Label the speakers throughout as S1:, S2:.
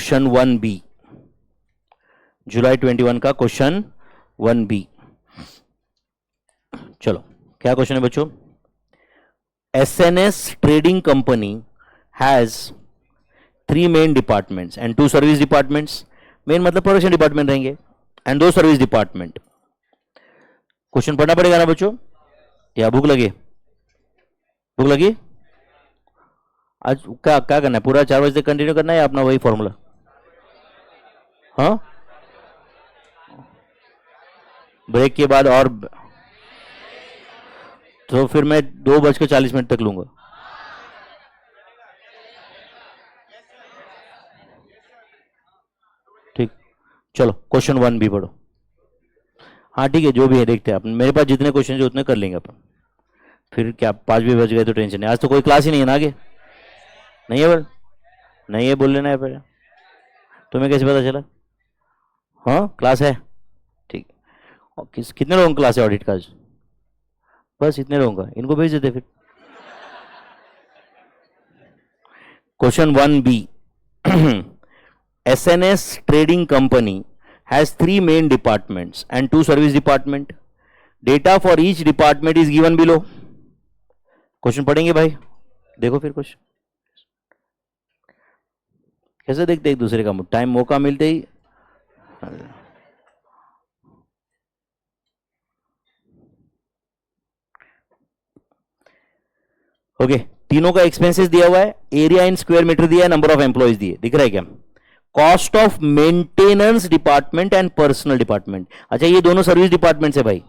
S1: Question 1B, जुलाई 21 का question 1B। चलो क्या क्वेश्चन है बच्चों? SNS trading company has 3 main departments and 2 service departments. Main मतलब प्रोडक्शन डिपार्टमेंट रहेंगे एंड 2 सर्विस डिपार्टमेंट। क्वेश्चन पढ़ना पड़ेगा ना बच्चों, या भूख लगी? भूख लगी? आज क्या क्या करना है? पूरा 4 बजे तक कंटिन्यू करना है या अपना वही फॉर्मूला? हाँ, ब्रेक के बाद और तो फिर मैं 2:40 तक लूंगा। ठीक, चलो क्वेश्चन 1B पढ़ो। हाँ ठीक है, जो भी है देखते हैं अपन, मेरे पास जितने क्वेश्चन है उतने कर लेंगे अपन। फिर क्या 5 भी बज गए तो टेंशन नहीं। आज तो कोई क्लास ही नहीं है ना आगे? नहीं है? नहीं है बोल लेना है पहले। तुम्हें कैसे पता चला? हाँ क्लास है, ठीक। और कितने लोगों की क्लास है ऑडिट का आज? बस इतने लोगों का, इनको भेज देते फिर। Question 1B, SNS trading company has 3 main departments and 2 service department. Data for each department is given below. Question पढ़ेंगे भाई, देखो फिर क्वेश्चन कैसे देखते एक दूसरे का टाइम मौका मिलते ही। ओके, तीनों का एक्सपेंसेस दिया हुआ है, एरिया इन स्क्वायर मीटर दिया है, नंबर ऑफ एम्प्लॉयज दिए, दिख रहा है क्या? Cost of maintenance department and personal department. अच्छा ये दोनों सर्विस डिपार्टमेंट है भाई,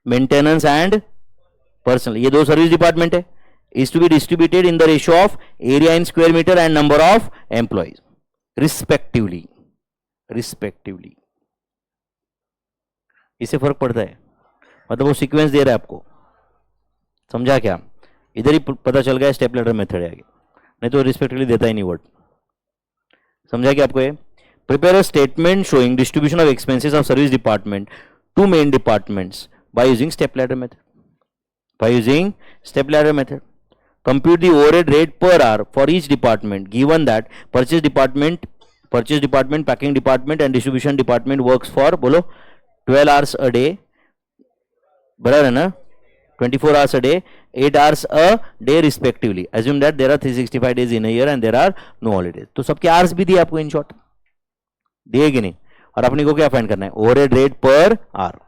S1: मेंटेनेंस एंड पर्सनल, ये 2 सर्विस डिपार्टमेंट है। Is to be distributed in the ratio of area in square metre and number of employees respectively. Respectively इससे फर्क पड़ता है, मतलब वो सीक्वेंस दे रहा है आपको, समझा क्या? इधर ही पता चल गया स्टेप लैडर मेथड है आगे, नहीं तो रिस्पेक्टिवली देता ही नहीं वर्ड। समझा क्या आपको? ये prepare a statement showing distribution of expenses of service department to main departments by using step ladder method. By using step ladder method compute the overhead rate per hour for each department given that purchase department, packing department and distribution department works for बोलो 12 hours a day, बराबर है ना? 24 hours a day, 8 hours a day respectively. Assume that there are 365 days in a year and there are no holidays. तो सबके hours भी दिए आपको in short, दिए कि नहीं? और अपने को क्या फाइंड करना है? Overhead rate per hour.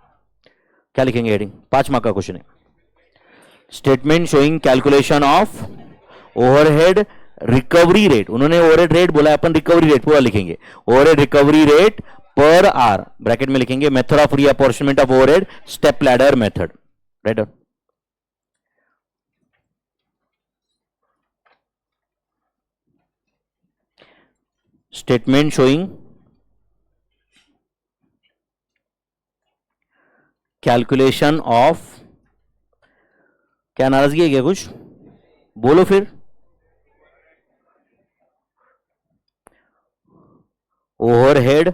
S1: क्या लिखेंगे हेडिंग? 5 मार्क का क्वेश्चन है। Statement showing calculation of overhead recovery rate. उन्होंने ओवरहेड रेट बोला, अपन रिकवरी रेट पूरा लिखेंगे। Overhead recovery rate per hour bracket में लिखेंगे। Method of reapportionment of overhead step ladder method, right? Statement showing calculation of, क्या नाराजगी है क्या? कुछ बोलो फिर। Overhead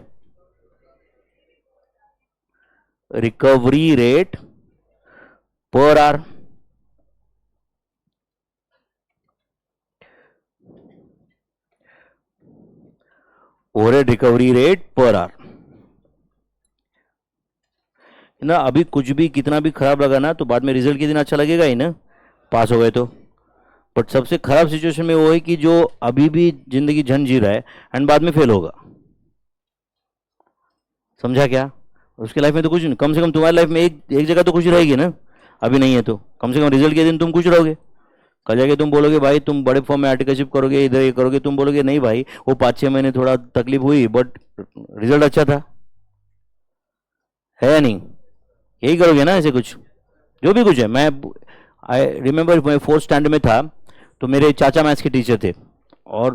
S1: recovery rate per hour. Overhead recovery rate per our ना। अभी कुछ भी कितना भी खराब लगा ना तो बाद में रिजल्ट के दिन अच्छा लगेगा ही ना, पास हो गए तो। बट सबसे खराब सिचुएशन में वो है कि जो अभी भी जिंदगी झंड जी रहा है एंड बाद में फेल होगा। समझा क्या? उसकी लाइफ में तो कुछ नहीं, कम से कम तुम्हारी लाइफ में एक जगह तो कुछ रहेगी ना। अभी नहीं है तो कम से कम रिजल्ट के दिन तुम कुछ रहोगे। कल जाके तुम बोलोगे भाई तुम बड़े फॉर्म में आर्टिकलशिप करोगे, इधर ये करोगे, तुम बोलोगे नहीं भाई वो 5-6 महीने थोड़ा तकलीफ हुई बट रिजल्ट अच्छा था, है या नहीं? यही करोगे ना ऐसे कुछ, जो भी कुछ है। मैं आई रिमेंबर मैं 4th स्टैंडर्ड में था तो मेरे चाचा मैथ्स के टीचर थे और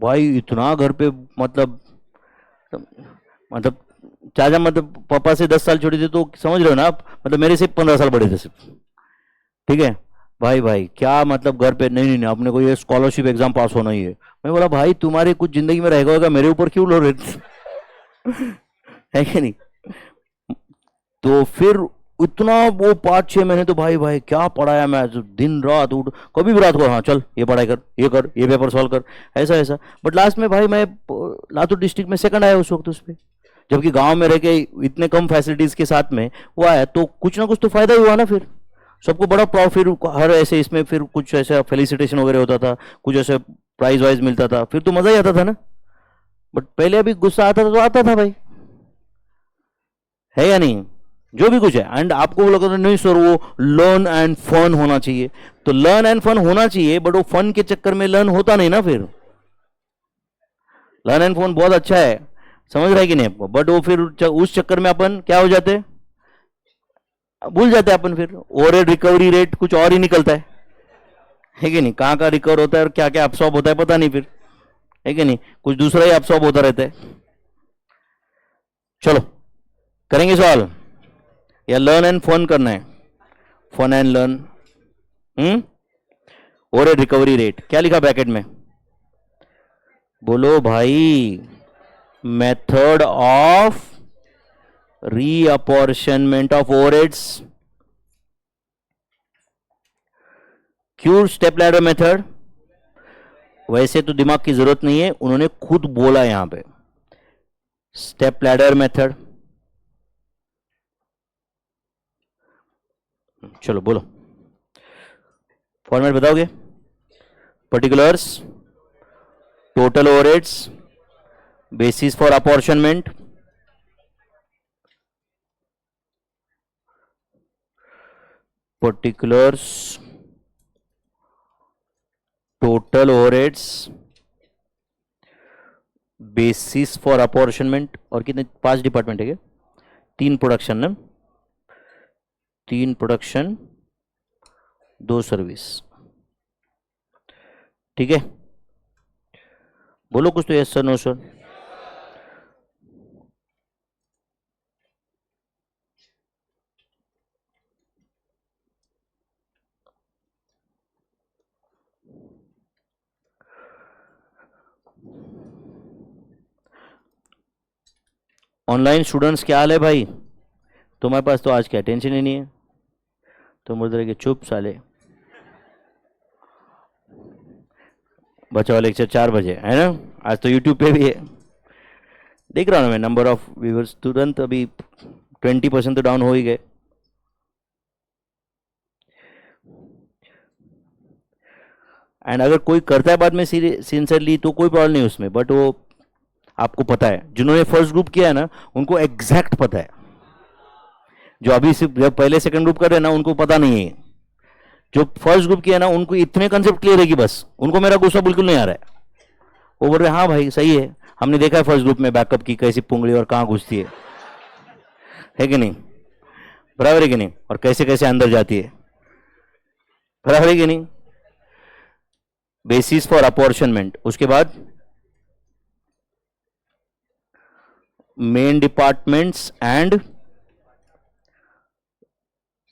S1: भाई इतना घर पे मतलब चाचा मतलब पापा से 10 साल छोटे थे, तो समझ रहे हो ना आप, मतलब मेरे से 15 साल बड़े थे सिर्फ, ठीक है भाई क्या मतलब घर पे नहीं अपने को ये स्कॉलरशिप एग्जाम पास होना ही है। मैं बोला भाई तुम्हारे कुछ जिंदगी में रहेगा होगा, मेरे ऊपर क्यों लो रहे है कि नहीं? तो फिर इतना वो 5-6 महीने तो भाई भाई क्या पढ़ाया, मैं तो दिन रात उठ, कभी भी रात को हाँ चल ये पढ़ाई कर, ये कर, ये पेपर सॉल्व कर, ऐसा ऐसा। बट लास्ट में भाई मैं लातूर डिस्ट्रिक्ट में सेकंड आया उस वक्त उस पर, जबकि गांव में रह के इतने कम फैसिलिटीज के साथ में वो आया, तो कुछ ना कुछ तो फायदा ही हुआ ना। फिर सबको बड़ा प्राउड, फिर हर ऐसे इसमें फिर कुछ ऐसा फेलिसिटेशन वगैरह होता था, कुछ ऐसे प्राइज वाइज मिलता था, फिर तो मजा ही आता था ना। बट पहले अभी गुस्सा आता था तो आता था भाई, है या नहीं? जो भी कुछ है, एंड आपको वो लगता था नहीं सर वो लर्न एंड फन होना चाहिए, तो लर्न एंड फन होना चाहिए, बट वो फन के चक्कर में लर्न होता नहीं ना। फिर लर्न एंड फन बहुत अच्छा है, समझ रहा है कि नहीं आपको, बट वो फिर उस चक्कर में अपन क्या हो जाते, भूल जाते हैं अपन, फिर ओवर रिकवरी रेट कुछ और ही निकलता है कि नहीं? कहाँ का रिकवर होता है और क्या क्या अब्सॉर्ब होता है पता नहीं फिर, है कि नहीं? कुछ दूसरा ही अब्सॉर्ब होता रहता है। चलो करेंगे सवाल, या लर्न एंड फन करना है? Fun and learn, over recovery rate क्या लिखा ब्रैकेट में? बोलो भाई, method of reapportionment of overheads, क्यों स्टेप लैडर मेथड? वैसे तो दिमाग की जरूरत नहीं है, उन्होंने खुद बोला यहां पे स्टेप लैडर मेथड। चलो बोलो, फॉर्मेट बताओगे? Particulars, total overheads, basis for apportionment, particulars, total overheads, basis for apportionment, और कितने? 5 डिपार्टमेंट है क्या? 3 प्रोडक्शन ना, 3 प्रोडक्शन 2 सर्विस, ठीक है? बोलो कुछ तो, yes sir no sir. Online students क्या हाल है भाई? तुम्हारे पास तो आज क्या टेंशन ही नहीं है, तुम उधर के चुप साले। बचा लेक्चर 4 बजे है ना, आज तो यूट्यूब पे भी है, देख रहा हूँ मैं नंबर ऑफ व्यूवर्स, तुरंत अभी 20% तो डाउन हो ही गए। एंड अगर कोई करता है बाद में सिंसियरली तो कोई प्रॉब्लम नहीं उसमें, बट वो आपको पता है जिन्होंने फर्स्ट ग्रुप किया है ना, उनको एग्जैक्ट पता है, जो अभी सिर्फ जब पहले सेकंड ग्रुप कर रहे हैं ना उनको पता नहीं है। जो फर्स्ट ग्रुप किया ना उनको इतने कंसेप्ट क्लियर है कि बस उनको मेरा गुस्सा बिल्कुल नहीं आ रहा है, वो बोल रहे हाँ भाई सही है, हमने देखा है फर्स्ट ग्रुप में बैकअप की कैसी पुंगली और कहाँ घुसती है कि नहीं? बराबर है कि नहीं? और कैसे कैसे अंदर जाती है, बराबर है कि नहीं? बेसिस फॉर अपॉर्शनमेंट, उसके बाद main departments and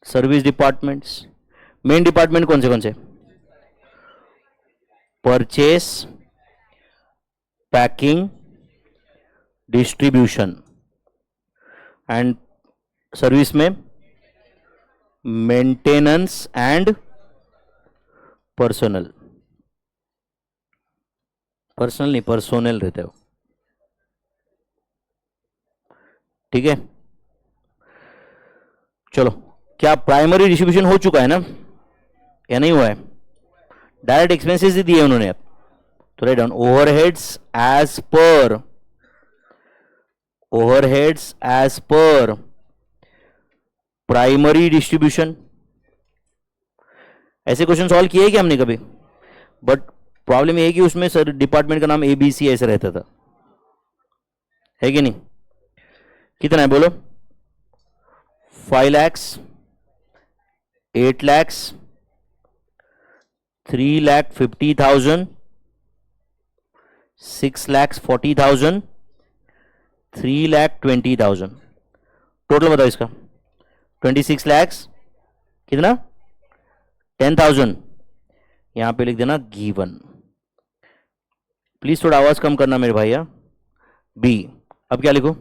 S1: service departments. Main department कौन से? Purchase, packing, distribution, and service में मेंटेनेंस एंड पर्सनल, पर्सनल नहीं पर्सोनल रहते हो, ठीक है? चलो, क्या प्राइमरी डिस्ट्रीब्यूशन हो चुका है ना, या नहीं हुआ है? डायरेक्ट एक्सपेंसेस ही दिए उन्होंने, अब तो right down overheads as per primary distribution. ऐसे क्वेश्चन सॉल्व किए क्या हमने कभी? बट प्रॉब्लम ये है कि उसमें सर डिपार्टमेंट का नाम ABC ऐसे रहता था, है कि नहीं? कितना है बोलो? 5 lakhs, 8 lakhs, 3,50,000, 6,40,000, 3,20,000। टोटल बताओ इसका। 26 lakhs कितना? 10,000। यहां पे लिख देना गिवन। प्लीज थोड़ा आवाज कम करना मेरे भैया। बी, अब क्या लिखो?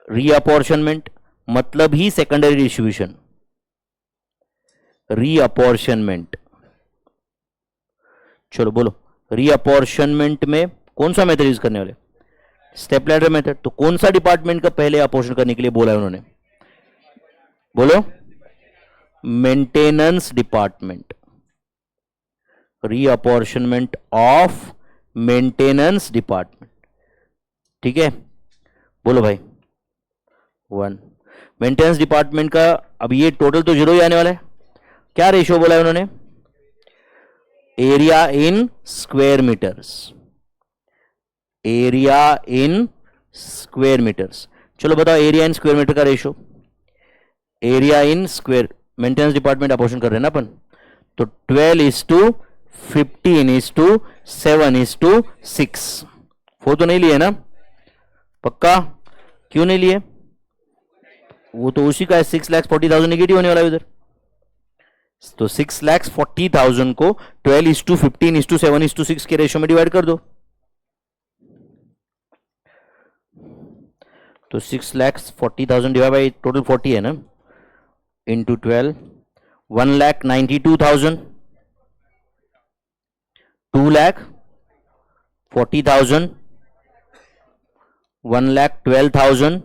S1: रीअपॉर्शनमेंट। मतलब ही सेकेंडरी डिस्ट्रीब्यूशन, रीअपॉर्शनमेंट। चलो बोलो, रीअपॉर्शनमेंट में कौन सा मेथड यूज करने वाले? Step ladder method. तो कौन सा डिपार्टमेंट का पहले अपोर्शन करने के लिए बोला है उन्होंने? बोलो, maintenance department, reapportionment of maintenance department. ठीक है, बोलो भाई। 1 मेंटेनेंस डिपार्टमेंट का अब ये टोटल तो 0 ही आने वाला है। क्या रेशियो बोला है उन्होंने? Area in square metres, area in square metres. चलो बताओ एरिया इन स्क्वायर मीटर का ratio. Area in square, maintenance department apportion कर रहे हैं ना अपन, तो 12:15:7:6। 4 तो नहीं लिए ना? पक्का? क्यों नहीं लिए? वो तो उसी का है, 6,40,000 नेगेटिव होने वाला है उधर। तो 6,40,000 को 12:15:7:6 के रेशियो में डिवाइड कर दो। तो 6,40,000 डिवाइड बाई टोटल 40 है ना, इंटू 12, 1,92,000, 2,40,000, 1,12,000,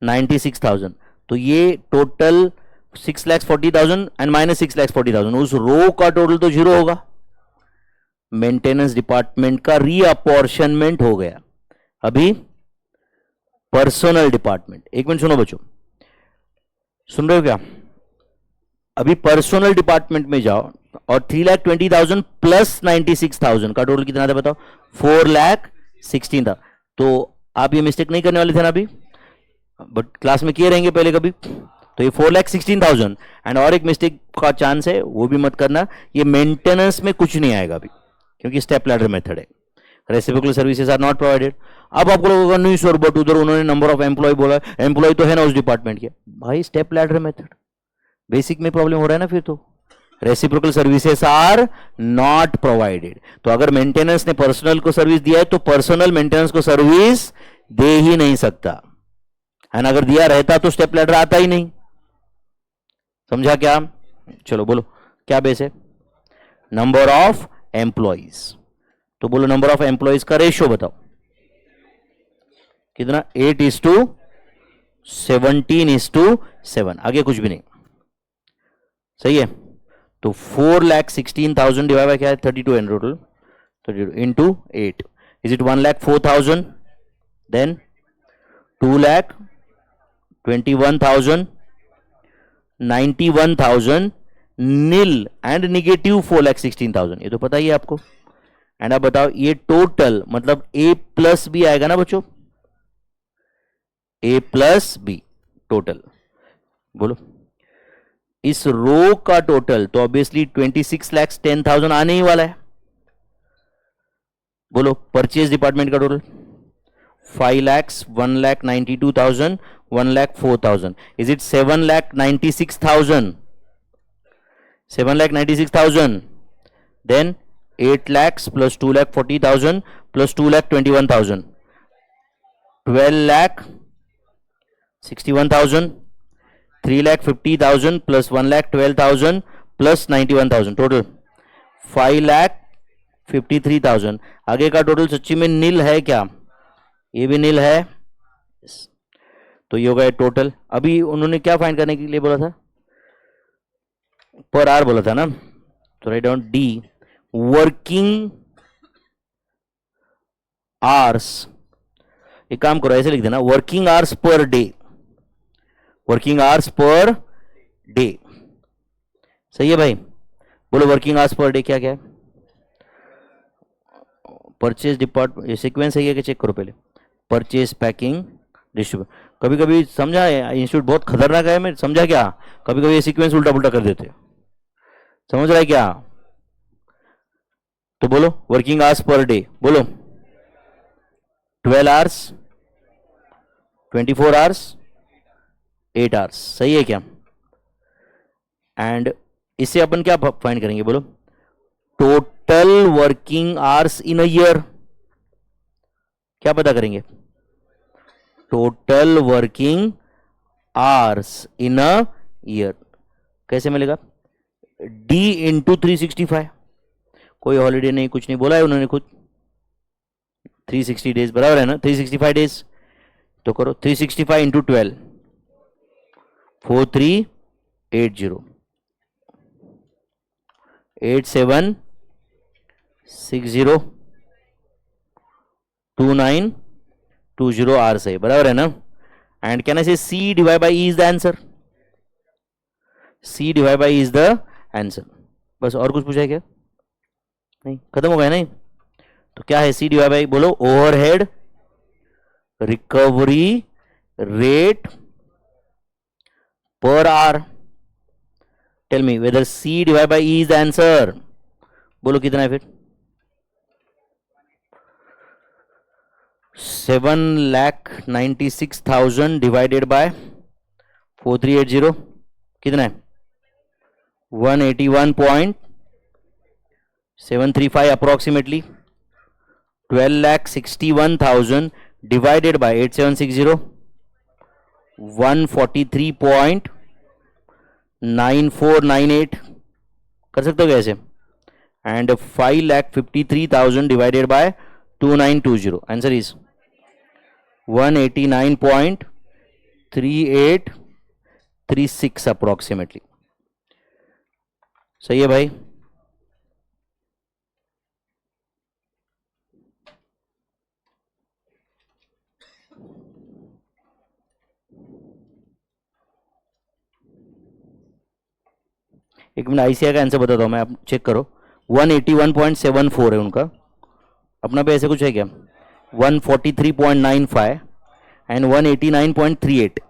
S1: 96,000। तो ये टोटल 6,40,000 एंड माइनस 6,40,000, उस रो का टोटल तो 0 होगा। मेंटेनेंस डिपार्टमेंट का रीअपॉर्शनमेंट हो गया। अभी पर्सनल डिपार्टमेंट, एक मिनट सुनो बच्चों, सुन रहे हो क्या? अभी पर्सनल डिपार्टमेंट में जाओ और 3,20,000 प्लस 96,000 का टोटल कितना था बताओ? 4,16,000। तो आप ये मिस्टेक नहीं करने वाले थे ना अभी, बट क्लास में किए रहेंगे पहले कभी। तो ये 4,16,000 एंड और एक मिस्टेक का चांस है, वो भी मत करना, ये मेंटेनेंस में कुछ नहीं आएगा अभी, क्योंकि स्टेप लैडर मेथड है। Reciprocal services are not provided. अब आपको लगेगा नहीं सर, बट उधर उन्होंने नंबर ऑफ एम्प्लॉय बोला, एम्प्लॉय तो है ना उस डिपार्टमेंट के। भाई स्टेप लैडर मेथड, बेसिक में प्रॉब्लम हो रहा है ना फिर तो। Reciprocal services are not provided. तो अगर मेंटेनेंस ने पर्सनल को सर्विस दिया है तो पर्सनल मेंटेनेंस को सर्विस दे ही नहीं सकता, एंड अगर दिया रहता तो स्टेप लैडर आता ही नहीं। समझा क्या? चलो बोलो क्या बेस है? Number of employees. तो बोलो नंबर ऑफ एम्प्लॉइज का रेशियो बताओ कितना? 8:17:7, आगे कुछ भी नहीं। सही है? तो 4,16,000 डिवाइड बाय क्या है? 32 टोटल, तो into 8 is it 1,04,000, then 2,21,000, 91,000, nil and negative 4,16,000, ये तो पता ही है आपको। एंड अब बताओ ये टोटल मतलब ए प्लस बी आएगा ना बच्चों? ए प्लस बी टोटल। बोलो इस रो का टोटल तो ऑब्वियसली 26,10,000 आने ही वाला है। बोलो परचेज डिपार्टमेंट का total 5 lakhs, 1,92,000, 1,04,000, is it 7,96,000? 7,96,000, then 8 lakhs plus 2,40,000 plus 2,21,000, 12,61,000, 3,50,000 plus 1,12,000 plus 91,000, total 5,53,000। आगे का टोटल सच्ची में नील है क्या? ये भी नील है। तो ये होगा टोटल। अभी उन्होंने क्या फाइंड करने के लिए बोला था? पर आवर बोला था ना, तो right down D working hours. एक काम करो ऐसे लिख देना, working hours per day, working hours per day. सही है भाई? बोलो वर्किंग आवर्स पर डे क्या क्या है? परचेज डिपार्टमेंट, ये सीक्वेंस है कि चेक करो पहले। Purchase, packing, distribute. कभी कभी समझा है इंस्टीट्यूट बहुत खतरनाक है, मैं समझा क्या? कभी कभी ये सीक्वेंस उल्टा पुल्टा कर देते, समझ रहा है क्या? तो बोलो वर्किंग आवर्स पर डे, बोलो 12 आवर्स, 24 आवर्स, 8 आवर्स। सही है क्या? एंड इससे अपन क्या फाइंड करेंगे? बोलो total working hours in a year. क्या पता करेंगे? Total working hours in a year. कैसे मिलेगा? d इंटू 365, कोई हॉलीडे नहीं, कुछ नहीं बोला है उन्होंने खुद, 360 डेज बराबर है ना, 365 डेज। तो करो 365 इंटू 12, 4380, 8760 2920 आवर्स है, बराबर है ना। एंड कैन आई से C divide by E is the answer, C divide by is the answer. बस, और कुछ पूछा है क्या? नहीं, खत्म हो गया नहीं? तो क्या है C डिवाइड बाई, बोलो, overhead recovery rate per hour. Tell me whether C divide by E is the answer. बोलो कितना है फिर? 7,96,000 डिवाइडेड बाय 4380 कितना है? 181.735 अप्रोक्सीमेटली। 12,61,000 डिवाइडेड बाय 8760, 143.9498 कर सकते हो कैसे? And 5,53,000 divided by 2920, answer is 189.3836 approximately. सही है भाई? एक मिनट, आईसीआई का आंसर बताता हूं मैं, आप चेक करो। 181.74 है उनका, अपना पे ऐसे कुछ है क्या? 143.95 एंड 189.38।